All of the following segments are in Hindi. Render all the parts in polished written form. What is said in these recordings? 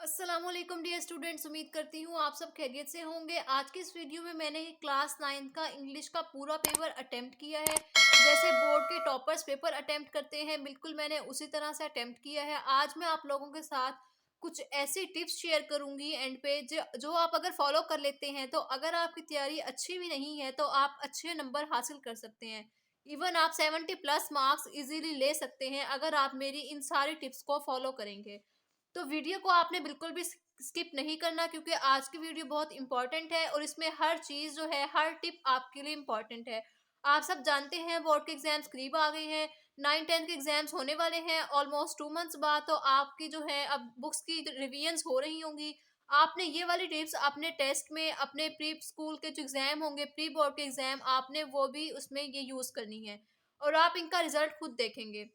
अस्सलामुअलैकुम डियर स्टूडेंट्स, उम्मीद करती हूँ आप सब खैरियत से होंगे। आज की इस वीडियो में मैंने क्लास 9 का इंग्लिश का पूरा पेपर अटेम्प्ट किया है। जैसे बोर्ड के टॉपर्स पेपर अटेम्प्ट करते हैं, बिल्कुल मैंने उसी तरह से अटेम्प्ट किया है। आज मैं आप लोगों के साथ कुछ ऐसी टिप्स शेयर करूंगी एंड पे जो आप अगर फॉलो कर लेते हैं तो अगर आपकी तैयारी अच्छी भी नहीं है तो आप अच्छे नंबर हासिल कर सकते हैं। इवन आप 70+ मार्क्स इजीली ले सकते हैं अगर आप मेरी इन सारी टिप्स को फॉलो करेंगे। तो वीडियो को आपने बिल्कुल भी स्किप नहीं करना, क्योंकि आज की वीडियो बहुत इंपॉर्टेंट है और इसमें हर चीज जो है, हर टिप आपके लिए इंपॉर्टेंट है। आप सब जानते हैं बोर्ड के एग्जाम्स करीब आ गए हैं। 9 10 के एग्जाम्स होने वाले हैं ऑलमोस्ट 2 मंथ्स बाद। तो आपकी जो है अब बुक्स की रिविजन्स हो रही होंगी। आपने ये वाली टिप्स अपने टेस्ट में, अपने प्री स्कूल के जो एग्जाम होंगे, प्री बोर्ड के एग्जाम, आपने वो भी उसमें ये यूज करनी है और आप इनका रिजल्ट खुद देखेंगे।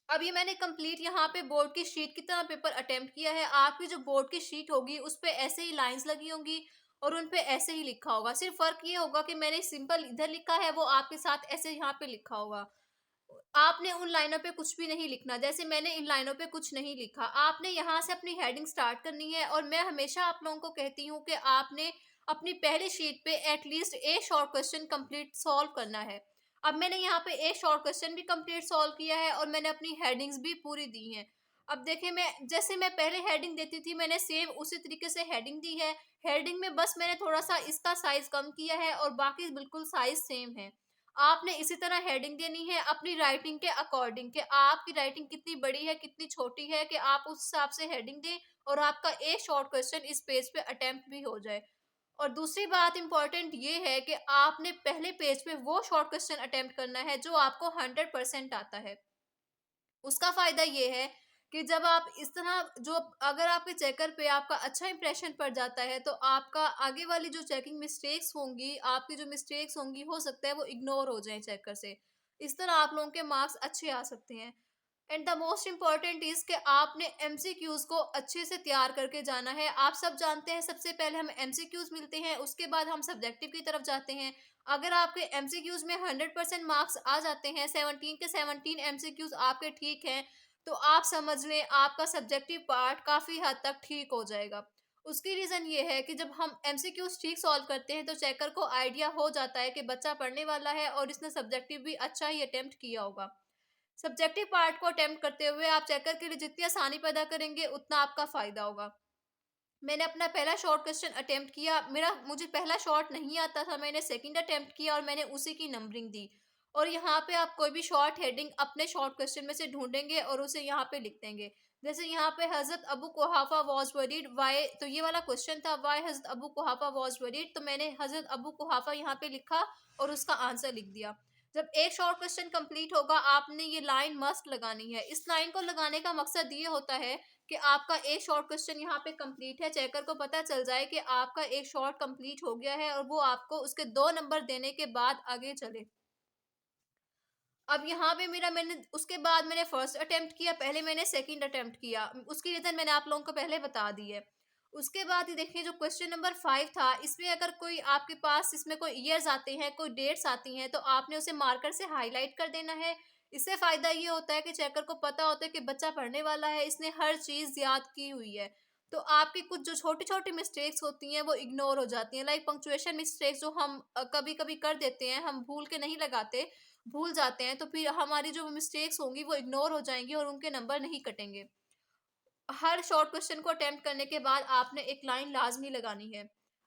अब ये मैंने कंप्लीट यहाँ पे बोर्ड की शीट की तरह पेपर अटेम्प्ट किया है। आपकी जो बोर्ड की शीट होगी उस पे ऐसे ही लाइंस लगी होंगी और उन पे ऐसे ही लिखा होगा। सिर्फ फर्क ये होगा कि मैंने सिंपल इधर लिखा है, वो आपके साथ ऐसे यहाँ पे लिखा होगा। आपने उन लाइनों पे कुछ भी नहीं लिखना, जैसे मैंने इन लाइनों पे कुछ नहीं लिखा। आपने यहाँ से अपनी हेडिंग स्टार्ट करनी है और मैं हमेशा आप लोगों को कहती हूँ कि आपने अपनी पहली शीट पे एटलीस्ट एक शॉर्ट क्वेश्चन कंप्लीट सॉल्व करना है। अब मैंने यहाँ पे एक शॉर्ट क्वेश्चन भी कंप्लीट सॉल्व किया है और मैंने अपनी हेडिंग्स भी पूरी दी हैं। अब देखिए, मैं जैसे मैं पहले हेडिंग देती थी, मैंने सेम उसी तरीके से हेडिंग दी है। हेडिंग में बस मैंने थोड़ा सा इसका साइज कम किया है और बाकी बिल्कुल साइज सेम है। आपने इसी तरह हेडिंग देनी है अपनी राइटिंग के अकॉर्डिंग, कि आपकी राइटिंग कितनी बड़ी है, कितनी छोटी है, कि आप उस हिसाब से हेडिंग दें और आपका एक शॉर्ट क्वेश्चन इस पेज पे अटेम्प्ट भी हो जाए। और दूसरी बात इंपॉर्टेंट ये है कि आपने पहले पेज पे वो शॉर्ट क्वेश्चन अटेम्प्ट करना है जो आपको 100% आता है। उसका फायदा ये है कि जब आप इस तरह जो, अगर आपके चेकर पे आपका अच्छा इंप्रेशन पड़ जाता है तो आपका आगे वाली जो चेकिंग मिस्टेक्स होंगी, आपकी जो मिस्टेक्स होंगी, हो सकता है वो इग्नोर हो जाए चेकर से। इस तरह आप लोगों के मार्क्स अच्छे आ सकते हैं। And the most important is कि आपने एमसीक्यूज को अच्छे से तैयार करके जाना है। आप सब जानते हैं सबसे पहले हम एमसीक्यूज मिलते हैं, उसके बाद हम सब्जेक्टिव की तरफ जाते हैं। अगर आपके एमसीक्यूज में 100% मार्क्स आ जाते हैं, 17 के 17 एमसीक्यूज आपके ठीक हैं, तो आप समझ लें आपका सब्जेक्टिव पार्ट काफी हद तक ठीक हो जाएगा। उसकी रीजन ये है कि जब हम एमसीक्यूज ठीक सॉल्व करते हैं तो चेकर को आइडिया हो जाता है कि बच्चा पढ़ने वाला है और इसने सब्जेक्टिव भी अच्छा ही अटेम्प्ट किया होगा। सब्जेक्टिव पार्ट को अटेम्प्ट करते हुए आप चेकर के लिए जितनी आसानी पैदा करेंगे उतना आपका फायदा होगा। मैंने अपना पहला शॉर्ट क्वेश्चन अटेम्प्ट किया, मेरा मुझे पहला शॉर्ट नहीं आता था, मैंने सेकंड अटेम्प्ट किया और मैंने उसी की नंबरिंग दी। और यहाँ पे आप कोई भी शॉर्ट हेडिंग अपने शॉर्ट क्वेश्चन में से ढूंढेंगे और उसे यहाँ पे लिख देंगे। जैसे यहाँ पे हजरत अबू कुहाफा वॉज वरीड वाई, तो ये वाला क्वेश्चन था Y Hazrat Abu कुहाफा was worried, तो मैंने हजरत अबू कुहाफा यहाँ पे लिखा और उसका आंसर लिख दिया। जब एक शॉर्ट क्वेश्चन कंप्लीट होगा आपने ये लाइन मस्ट लगानी है। इस लाइन को लगाने का मकसद ये होता है कि आपका एक शॉर्ट क्वेश्चन यहाँ पे कंप्लीट है, चेकर को पता चल जाए कि आपका एक शॉर्ट कंप्लीट हो गया है और वो आपको उसके 2 नंबर देने के बाद आगे चले। अब यहाँ पे मेरा, मैंने उसके बाद मैंने फर्स्ट अटेम्प्ट किया, पहले मैंने सेकंड अटेम्प्ट किया। उसकी रीजन मैंने आप लोगों को पहले बता दी है। उसके बाद ये देखिए, जो क्वेश्चन नंबर 5 था, इसमें अगर कोई आपके पास इसमें कोई ईयर्स आते हैं, कोई डेट्स आती हैं, तो आपने उसे मार्कर से हाईलाइट कर देना है। इससे फायदा ये होता है कि चेकर को पता होता है कि बच्चा पढ़ने वाला है, इसने हर चीज याद की हुई है। तो आपकी कुछ जो छोटी छोटी मिस्टेक्स होती हैं वो इग्नोर हो जाती हैं, लाइक पंक्चुएशन मिस्टेक्स जो हम कभी कभी कर देते हैं, हम भूल के नहीं लगाते, भूल जाते हैं, तो फिर हमारी जो मिस्टेक्स होंगी वो इग्नोर हो जाएंगी और उनके नंबर नहीं कटेंगे। हर शॉर्ट क्वेश्चन को अटेम्प्ट करने के बाद आपने एक लाइन लाजमी लगानी है।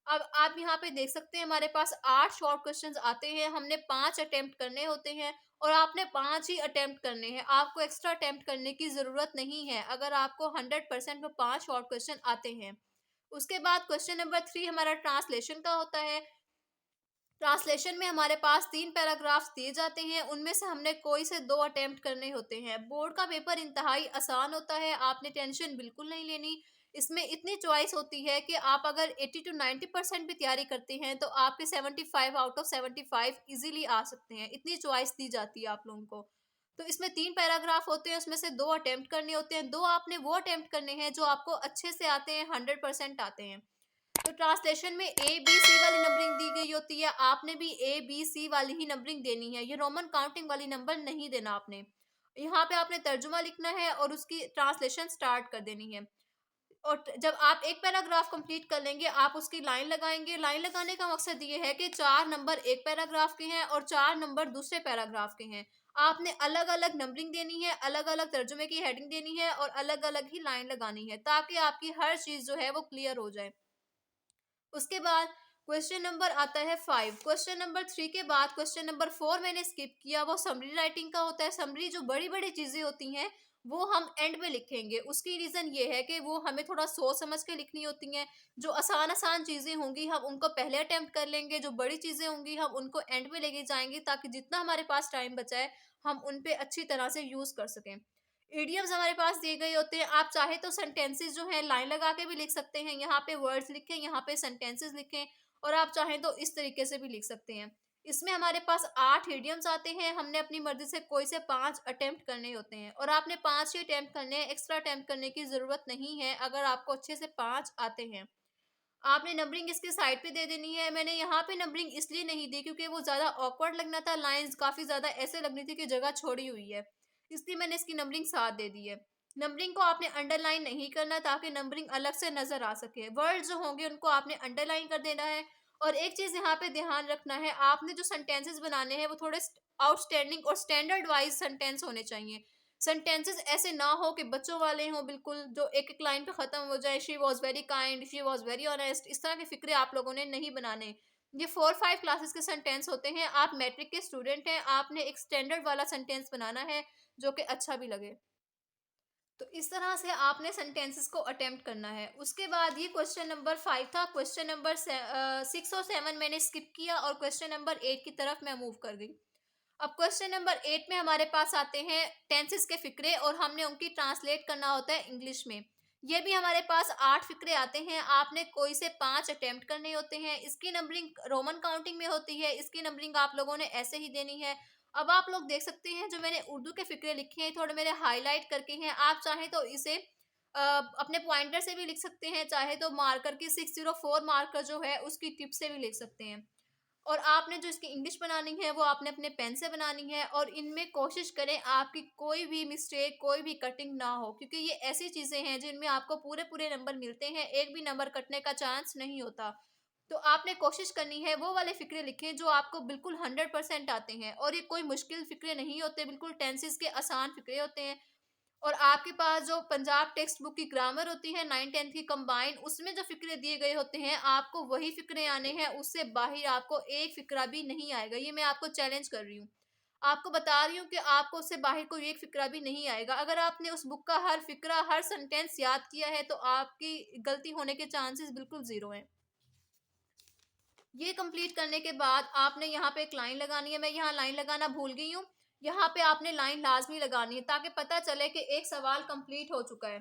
अब आप यहाँ पे देख सकते हैं हमारे पास 8 शॉर्ट क्वेश्चंस आते हैं, हमने 5 अटेम्प्ट करने होते हैं और आपने 5 ही अटेम्प्ट करने हैं, आपको एक्स्ट्रा अटेम्प्ट करने की जरूरत नहीं है अगर आपको 100% में 5 शॉर्ट क्वेश्चन आते हैं। उसके बाद क्वेश्चन नंबर 3 हमारा ट्रांसलेशन का होता है। ट्रांसलेशन में हमारे पास 3 पैराग्राफ्स दिए जाते हैं, उनमें से हमने कोई से 2 अटेम्प्ट करने होते हैं। बोर्ड का पेपर इंतहाई आसान होता है, आपने टेंशन बिल्कुल नहीं लेनी। इसमें इतनी चॉइस होती है कि आप अगर 80 to 90% भी तैयारी करते हैं तो आपके 75 आउट ऑफ 75 इजीली आ सकते हैं। इतनी चॉइस दी जाती है आप लोगों को। तो इसमें 3 पैराग्राफ होते हैं, उसमें से 2 अटेम्प्ट करने होते हैं। 2 आपने वो अटेम्प्ट करने हैं जो आपको अच्छे से आते हैं, 100% आते हैं। तो ट्रांसलेशन में ए बी सी वाली नंबरिंग दी गई होती है, आपने भी ए बी सी वाली ही नंबरिंग देनी है, ये रोमन काउंटिंग वाली नंबर नहीं देना आपने। यहाँ पे आपने तर्जुमा लिखना है और उसकी ट्रांसलेशन स्टार्ट कर देनी है। और जब आप एक पैराग्राफ कंप्लीट कर लेंगे, आप उसकी लाइन लगाएंगे। लाइन लगाने का मकसद ये है कि 4 नंबर एक पैराग्राफ के हैं और 4 नंबर दूसरे पैराग्राफ के हैं। आपने अलग अलग नंबरिंग देनी है, अलग अलग तर्जुमे की हेडिंग देनी है और अलग अलग ही लाइन लगानी है, ताकि आपकी हर चीज जो है वो क्लियर हो जाए। उसके बाद क्वेश्चन नंबर आता है 5। क्वेश्चन नंबर 3 के बाद क्वेश्चन नंबर 4 मैंने स्किप किया, वो समरी राइटिंग का होता है। समरी जो बड़ी बड़ी चीजें होती हैं वो हम एंड में लिखेंगे। उसकी रीजन ये है कि वो हमें थोड़ा सोच समझ के लिखनी होती हैं। जो आसान आसान चीजें होंगी हम उनको पहले अटेम्प्ट कर लेंगे, जो बड़ी चीजें होंगी हम उनको एंड में लेके जाएंगे, ताकि जितना हमारे पास टाइम बचा है हम उन पे अच्छी तरह से यूज कर सकें। इडियम्स हमारे पास दिए गए होते हैं। आप चाहे तो सेंटेंसेस जो है लाइन लगा के भी लिख सकते हैं, यहाँ पे वर्ड्स लिखें, यहाँ पे सेंटेंसेस लिखें, और आप चाहें तो इस तरीके से भी लिख सकते हैं। इसमें हमारे पास 8 इडियम्स आते हैं। हमने अपनी मर्जी से कोई से 5 अटेम्प्ट करने होते हैं, और आपने 5 ही अटेम्प्ट करने हैं, एक्स्ट्रा अटेम्प्ट करने की जरूरत नहीं है अगर आपको अच्छे से 5 आते हैं। आपने नंबरिंग इसके साइड पे दे देनी है। मैंने यहाँ पे नंबरिंग इसलिए नहीं दी क्योंकि वो ज्यादा ऑकवर्ड लगना था, लाइंस काफी ज्यादा ऐसे लगनी थी कि जगह छोड़ी हुई है, इसलिए मैंने इसकी नंबरिंग साथ दे दी है। नंबरिंग को आपने अंडरलाइन नहीं करना, ताकि नंबरिंग अलग से नजर आ सके। वर्ड जो होंगे उनको आपने अंडरलाइन कर देना है। और एक चीज यहाँ पे ध्यान रखना है, आपने जो सेंटेंसेस बनाने हैं वो थोड़े आउटस्टैंडिंग और स्टैंडर्ड वाइज सेंटेंस होने चाहिए। सेंटेंसेस ऐसे ना हो कि बच्चों वाले हों बिल्कुल, जो एक एक लाइन पे खत्म हो जाए, she was very kind, she was very honest, इस तरह के फिक्रे आप लोगों ने नहीं बनाने। ये 4-5 क्लासेस के सेंटेंस होते हैं। आप मैट्रिक के स्टूडेंट हैं, आपने एक स्टैंडर्ड वाला सेंटेंस बनाना है जो कि अच्छा भी लगे। तो इस तरह से आपने सेंटेंसेस को अटेम्प्ट करना है। उसके बाद ये क्वेश्चन नंबर 5 था। क्वेश्चन नंबर 6 और 7 मैंने स्किप किया और क्वेश्चन नंबर 8 की तरफ मैं मूव कर गई। अब क्वेश्चन नंबर 8 में हमारे पास आते हैं टेंसेस के फिक्रे, और हमने उनकी ट्रांसलेट करना होता है इंग्लिश में। ये भी हमारे पास 8 फिक्रे आते हैं। आपने कोई से 5 अटेम्प्ट करने होते हैं। इसकी नंबरिंग रोमन काउंटिंग में होती है। इसकी नंबरिंग आप लोगों ने ऐसे ही देनी है। अब आप लोग देख सकते हैं जो मैंने उर्दू के फिक्रे लिखे हैं, थोड़े मेरे हाईलाइट करके हैं। आप चाहें तो इसे अपने पॉइंटर से भी लिख सकते हैं, चाहे तो मार्कर की 604 मार्कर जो है उसकी टिप से भी लिख सकते हैं। और आपने जो इसकी इंग्लिश बनानी है वो आपने अपने पेन से बनानी है, और इनमें कोशिश करें आपकी कोई भी मिस्टेक, कोई भी कटिंग ना हो, क्योंकि ये ऐसी चीजें हैं जिनमें आपको पूरे पूरे नंबर मिलते हैं, एक भी नंबर कटने का चांस नहीं होता। तो आपने कोशिश करनी है वो वाले फिक्रे लिखें जो आपको बिल्कुल 100% आते हैं, और ये कोई मुश्किल फिक्रे नहीं होते, बिल्कुल टेंसेस के आसान फिक्रे होते हैं। और आपके पास जो पंजाब टेक्स्ट बुक की ग्रामर होती है 9-10 की कंबाइंड, उसमें जो फिक्रे दिए गए होते हैं आपको वही फिक्रे आने हैं, उससे बाहर आपको एक फिक्रा भी नहीं आएगा। ये मैं आपको चैलेंज कर रही हूँ, आपको बता रही हूँ कि आपको उससे बाहर कोई एक फिक्रा भी नहीं आएगा। अगर आपने उस बुक का हर फिक्रा, हर सेंटेंस याद किया है तो आपकी गलती होने के चांसेस बिल्कुल जीरो हैं। ये कंप्लीट करने के बाद आपने यहाँ पे एक लाइन लगानी है। मैं यहाँ लाइन लगाना भूल गई हूँ। यहाँ पे आपने लाइन लाजमी लगानी है ताकि पता चले कि एक सवाल कंप्लीट हो चुका है।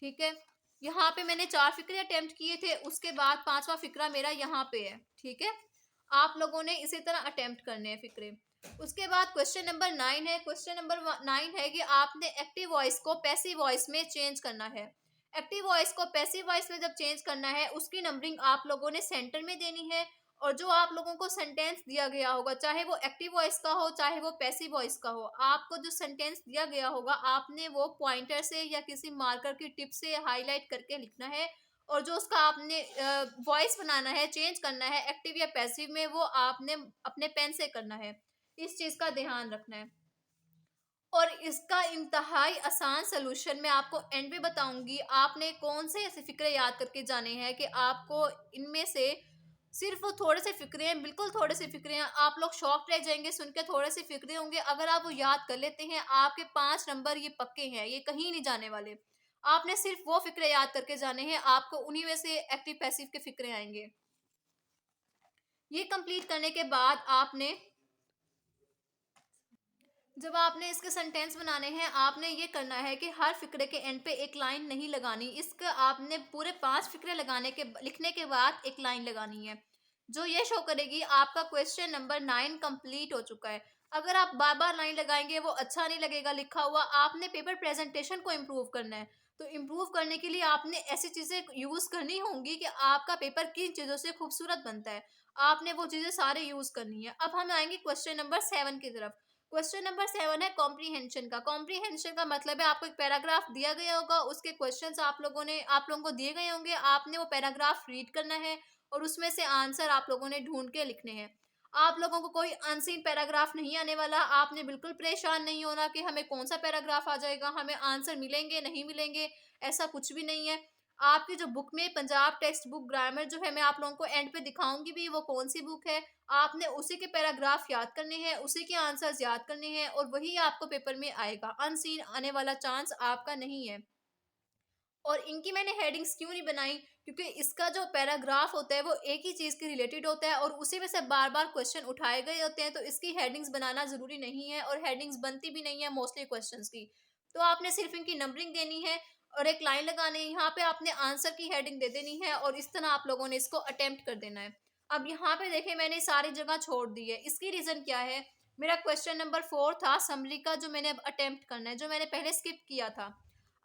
ठीक है, यहाँ पे मैंने 4 फिक्रे अटेम्प्ट किए थे, उसके बाद 5वां फिक्रा मेरा यहाँ पे है। ठीक है, आप लोगों ने इसी तरह अटेम्प्ट करने हैं फिक्रे। उसके बाद क्वेश्चन नंबर 9 है। क्वेश्चन नंबर 9 है कि आपने एक्टिव वॉइस को पैसिव वॉइस में चेंज करना है। एक्टिव वॉइस को पैसिव वॉइस में जब चेंज करना है, उसकी नंबरिंग आप लोगों ने सेंटर में देनी है। और जो आप लोगों को सेंटेंस दिया गया होगा, चाहे वो एक्टिव वॉइस का हो चाहे वो पैसिव वॉइस का हो, आपको जो सेंटेंस दिया गया होगा आपने वो पॉइंटर से या किसी मार्कर की टिप से हाईलाइट करके लिखना है। और जो उसका आपने वॉइस बनाना है, चेंज करना है एक्टिव या पैसिव में, वो आपने अपने पेन से करना है। इस चीज का ध्यान रखना है। और इसका इंतहाई आसान सोल्यूशन मैं आपको एंड में बताऊंगी। आपने कौन से ऐसे फिक्रे याद करके जाने हैं कि आपको इनमें से सिर्फ वो थोड़े से फिक्रे हैं, बिल्कुल थोड़े से फिक्रे हैं, आप लोग शॉक रह जाएंगे सुन के। थोड़े से फिक्रे होंगे, अगर आप वो याद कर लेते हैं आपके 5 नंबर ये पक्के हैं, ये कहीं नहीं जाने वाले। आपने सिर्फ वो फिक्रे याद करके जाने हैं, आपको उन्हीं में से एक्टिव पैसिव के फिक्रे आएंगे। ये कंप्लीट करने के बाद आपने, जब आपने इसके सेंटेंस बनाने हैं, आपने ये करना है कि हर फिक्रे के एंड पे एक लाइन नहीं लगानी। इसका आपने पूरे 5 फिक्रे लगाने के लिखने के बाद एक लाइन लगानी है, जो ये शो करेगी आपका क्वेश्चन नंबर 9 कंप्लीट हो चुका है। अगर आप बार बार लाइन लगाएंगे वो अच्छा नहीं लगेगा लिखा हुआ। आपने पेपर प्रेजेंटेशन को इम्प्रूव करना है, तो इम्प्रूव करने के लिए आपने ऐसी चीजें यूज करनी होंगी कि आपका पेपर किन चीजों से खूबसूरत बनता है, आपने वो चीजें सारे यूज करनी है। अब हम आएंगे क्वेश्चन नंबर 7 की तरफ। क्वेश्चन नंबर 7 है कॉम्प्रीहेंशन का। कॉम्प्रीहेंशन का मतलब है आपको एक पैराग्राफ दिया गया होगा, उसके क्वेश्चंस आप लोगों को दिए गए होंगे, आपने वो पैराग्राफ रीड करना है और उसमें से आंसर आप लोगों ने ढूंढ के लिखने हैं। आप लोगों को कोई अनसीन पैराग्राफ नहीं आने वाला, आपने बिल्कुल परेशान नहीं होना कि हमें कौन सा पैराग्राफ आ जाएगा, हमें आंसर मिलेंगे नहीं मिलेंगे, ऐसा कुछ भी नहीं है। आपकी जो बुक में पंजाब टेक्स्ट बुक ग्रामर जो है, मैं आप लोगों को एंड पे दिखाऊंगी भी वो कौन सी बुक है। आपने उसी के पैराग्राफ याद करने हैं, उसी के आंसर्स याद करने हैं और वही आपको पेपर में आएगा। अनसीन आने वाला चांस आपका नहीं है। और इनकी मैंने हेडिंग्स क्यों नहीं बनाई, क्योंकि इसका जो पैराग्राफ होता है वो एक ही चीज के रिलेटेड होता है और उसी में से बार बार क्वेश्चन उठाए गए होते हैं, तो इसकी हेडिंग्स बनाना जरूरी नहीं है और हेडिंग्स बनती भी नहीं है मोस्टली क्वेश्चंस की। तो आपने सिर्फ इनकी नंबरिंग देनी है और एक लाइन लगानी है, यहाँ पे आपने आंसर की हेडिंग दे देनी है और इस तरह आप लोगों ने इसको अटेम्प्ट कर देना है। अब यहाँ पे देखें मैंने सारी जगह छोड़ दी है, इसकी रीजन क्या है। मेरा क्वेश्चन नंबर 4 था समरी का, जो मैंने अब अटेम्प्ट करना है, जो मैंने पहले स्किप किया था।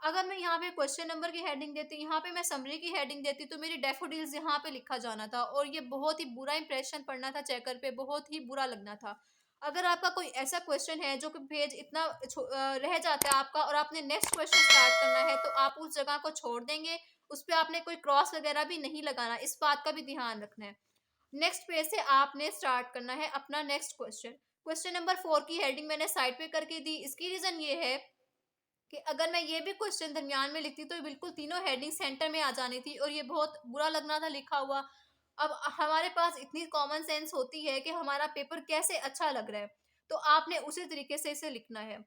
अगर मैं यहाँ पे क्वेश्चन नंबर की हेडिंग देती, यहाँ पे मैं समरी की हेडिंग देती, तो मेरी डैफोडिल्स यहाँ पे लिखा जाना था और ये बहुत ही बुरा इंप्रेशन पड़ना था चेकर पे, बहुत ही बुरा लगना था। अगर आपका कोई ऐसा क्वेश्चन है जो कि पेज इतना रह जाता है आपका और आपने नेक्स्ट क्वेश्चन स्टार्ट करना है, तो आप उस जगह को छोड़ देंगे, उस पर आपने कोई क्रॉस वगैरह भी नहीं लगाना, इस बात का भी ध्यान रखना है। नेक्स्ट पेज से आपने स्टार्ट करना है अपना नेक्स्ट क्वेश्चन। क्वेश्चन नंबर 4 की हेडिंग मैंने साइड पे करके दी, इसकी रीजन ये है कि अगर मैं ये भी क्वेश्चन दरमियान में लिखती तो ये बिल्कुल तीनों हेडिंग सेंटर में आ जानी थी और ये बहुत बुरा लगना था लिखा हुआ। अब हमारे पास इतनी कॉमन सेंस होती है कि हमारा पेपर कैसे अच्छा लग रहा है, तो आपने उसी तरीके से इसे लिखना है।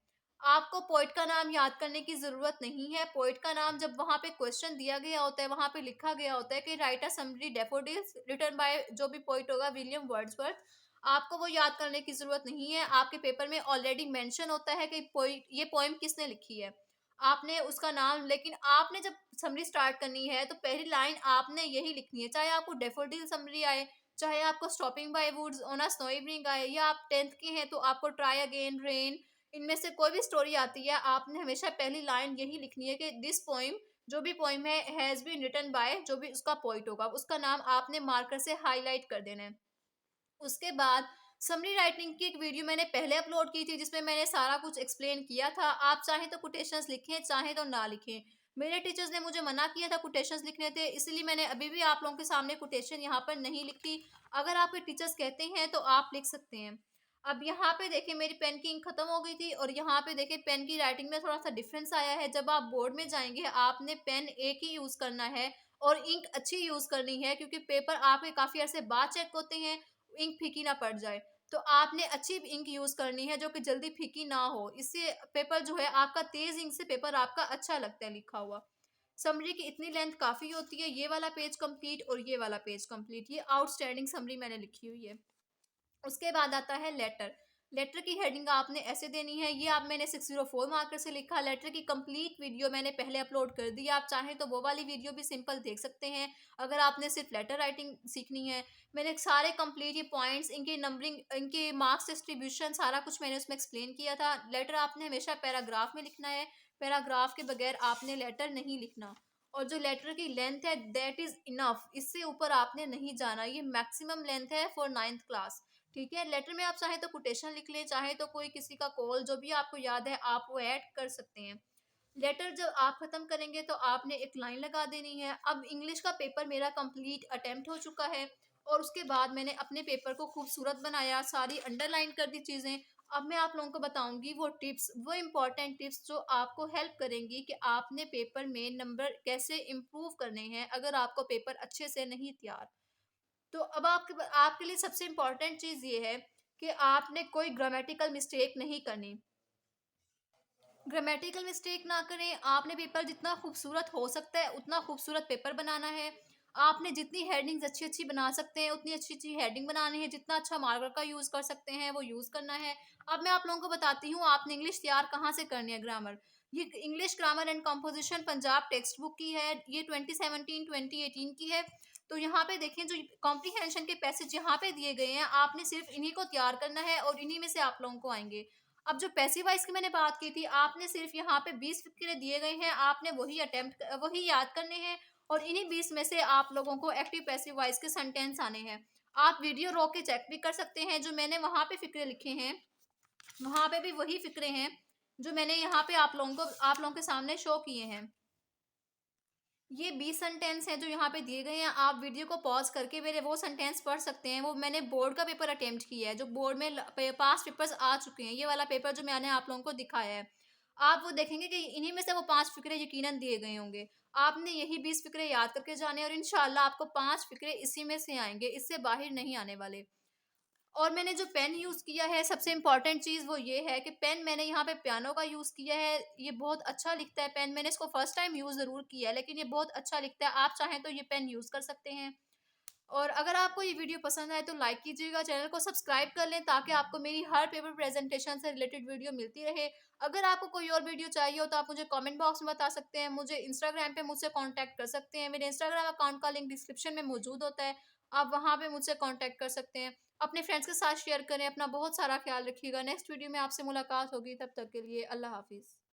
आपको पोइट का नाम याद करने की जरूरत नहीं है। पोइट का नाम जब वहां पे क्वेश्चन दिया गया होता है, वहां पे लिखा गया होता है कि write a summary daffodils written by, जो भी पोइट होगा विलियम वर्ड्सवर्थ, आपको वो याद करने की जरूरत नहीं है। आपके पेपर में ऑलरेडी मेंशन होता है कि पोइट, ये पोएम किसने लिखी है, आपने उसका नाम, लेकिन आपने जब समरी स्टार्ट करनी है तो पहली लाइन आपने यही लिखनी है, चाहे आपको डेफोडिल समरी आए, चाहे आपको stopping by woods on a snow evening आए, या आप 10th के हैं तो आपको ट्राई अगेन रेन, इनमें से कोई भी स्टोरी आती है, आपने हमेशा पहली लाइन यही लिखनी है कि दिस पोइम, जो भी पोइम है, हैज बीन रिटन बाय, जो भी उसका पोइट होगा उसका नाम आपने मार्कर से हाईलाइट कर देना है। उसके बाद समरी राइटिंग की एक वीडियो मैंने पहले अपलोड की थी जिसमें मैंने सारा कुछ एक्सप्लेन किया था। आप चाहें तो कोटेशंस लिखें, चाहें तो ना लिखें। मेरे टीचर्स ने मुझे मना किया था कोटेशंस लिखने थे, इसलिए मैंने अभी भी आप लोगों के सामने कोटेशन यहाँ पर नहीं लिखी। अगर आपके टीचर्स कहते हैं तो आप लिख सकते हैं। अब यहाँ पे देखिए मेरी पेन की इंक खत्म हो गई थी और यहाँ पे देखिए पेन की राइटिंग में थोड़ा सा डिफरेंस आया है। जब आप बोर्ड में जाएंगे आपने पेन एक ही यूज करना है और इंक अच्छी यूज करनी है, क्योंकि पेपर आपके काफी अरसे बाद चेक होते हैं, इंक फीकी ना पड़ जाए। तो आपने अच्छी इंक यूज करनी है जो कि जल्दी फीकी ना हो, इससे पेपर जो है आपका, तेज इंक से पेपर आपका अच्छा लगता है लिखा हुआ। समरी की इतनी लेंथ काफी होती है, ये वाला पेज कंप्लीट और ये वाला पेज कंप्लीट, ये आउटस्टैंडिंग समरी मैंने लिखी हुई है। उसके बाद आता है लेटर। लेटर की हेडिंग आपने ऐसे देनी है, ये आप मैंने 604 मार्कर से लिखा। लेटर की कंप्लीट वीडियो मैंने पहले अपलोड कर दी, आप चाहें तो वो वाली वीडियो भी सिंपल देख सकते हैं अगर आपने सिर्फ लेटर राइटिंग सीखनी है। मैंने सारे कंप्लीट ये पॉइंट्स, इनकी नंबरिंग, इनके मार्क्स डिस्ट्रीब्यूशन, सारा कुछ मैंने उसमें एक्सप्लेन किया था। लेटर आपने हमेशा पैराग्राफ में लिखना है, पैराग्राफ के बगैर आपने लेटर नहीं लिखना। और जो लेटर की लेंथ है दैट इज इनफ, इससे ऊपर आपने नहीं जाना, ये मैक्सिमम लेंथ है फॉर 9th क्लास। ठीक है, लेटर में आप चाहे तो कोटेशन लिख लें, चाहे तो कोई किसी का कॉल, जो भी आपको याद है आप वो ऐड कर सकते हैं। लेटर जब आप खत्म करेंगे तो आपने एक लाइन लगा देनी है। अब इंग्लिश का पेपर मेरा कंप्लीट अटेम्प्ट हो चुका है और उसके बाद मैंने अपने पेपर को खूबसूरत बनाया, सारी अंडरलाइन कर दी चीज़ें। अब मैं आप लोगों को बताऊंगी वो टिप्स, वो इम्पॉर्टेंट टिप्स जो आपको हेल्प करेंगी कि आपने पेपर में नंबर कैसे इम्प्रूव करने हैं अगर आपको पेपर अच्छे से नहीं तैयार। तो अब आपके आपके लिए सबसे इम्पोर्टेंट चीज़ ये है कि आपने कोई ग्रामेटिकल मिस्टेक नहीं करनी। ग्रामेटिकल मिस्टेक ना करें, आपने पेपर जितना खूबसूरत हो सकता है उतना खूबसूरत पेपर बनाना है। आपने जितनी हेडिंग्स अच्छी अच्छी बना सकते हैं उतनी अच्छी अच्छी हेडिंग बनानी है, जितना अच्छा मार्कर का यूज़ कर सकते हैं वो यूज़ करना है। अब मैं आप लोगों को बताती हूँ आपने इंग्लिश तैयार कहाँ से करनी है। ग्रामर, ये English grammar and composition Punjab text book की है, ये 2017-2018 की है। तो यहाँ पे देखें जो कॉम्प्रीहेंशन के पैसेज यहाँ पे दिए गए हैं, आपने सिर्फ इन्हीं को तैयार करना है और इन्हीं में से आप लोगों को आएंगे। अब जो पैसिव वॉइस की मैंने बात की थी, आपने सिर्फ यहाँ पे 20 फिक्रे दिए गए हैं, आपने वही याद करने हैं और इन्हीं 20 में से आप लोगों को एक्टिव पैसिव वॉइस के सेंटेंस आने हैं। आप वीडियो रोक के चेक भी कर सकते हैं, जो मैंने वहां पे फिक्रे लिखे हैं वहां पे भी वही फिक्रे हैं जो मैंने यहाँ पे आप लोगों के सामने शो किए हैं। ये 20 सेंटेंस हैं जो यहाँ पे दिए गए हैं। आप वीडियो को पॉज़ करके मेरे वो सेंटेंस पढ़ सकते हैं। वो मैंने बोर्ड का पेपर अटेम्प्ट किया है, जो बोर्ड में पास्ट पेपर्स आ चुके हैं। ये वाला पेपर जो मैंने आप लोगों को दिखाया है। आप वो देखेंगे कि इन्हीं में से वो 5 फ़िक्रे यकीनन दिए गए होंगे। आपने यही 20 फ़िक्रे याद करके जाने हैं और इंशाल्लाह आपको 5 फ़िक्रे इसी में से आएँगे, इससे बाहर नहीं आने वाले। और मैंने जो पेन यूज़ किया है, सबसे इम्पोर्टेंट चीज़ वो ये है कि पेन मैंने यहाँ पे पियानो का यूज़ किया है। ये बहुत अच्छा लिखता है पेन। मैंने इसको फर्स्ट टाइम यूज़ ज़रूर किया है, लेकिन ये बहुत अच्छा लिखता है। आप चाहें तो ये पेन यूज़ कर सकते हैं। और अगर आपको ये वीडियो पसंद आए तो लाइक कीजिएगा, चैनल को सब्सक्राइब कर लें ताकि आपको मेरी हर पेपर प्रेज़ेंटेशन से रिलेटेड वीडियो मिलती रहे। अगर आपको कोई और वीडियो चाहिए हो तो आप मुझे कमेंट बॉक्स में बता सकते हैं। मुझे इंस्टाग्राम पे मुझसे कॉन्टैक्ट कर सकते हैं। मेरे इंस्टाग्राम अकाउंट का लिंक डिस्क्रिप्शन में मौजूद होता है। आप वहाँ पे मुझसे कॉन्टैक्ट कर सकते हैं। अपने फ्रेंड्स के साथ शेयर करें। अपना बहुत सारा ख्याल रखिएगा। नेक्स्ट वीडियो में आपसे मुलाकात होगी। तब तक के लिए अल्लाह हाफ़िज़।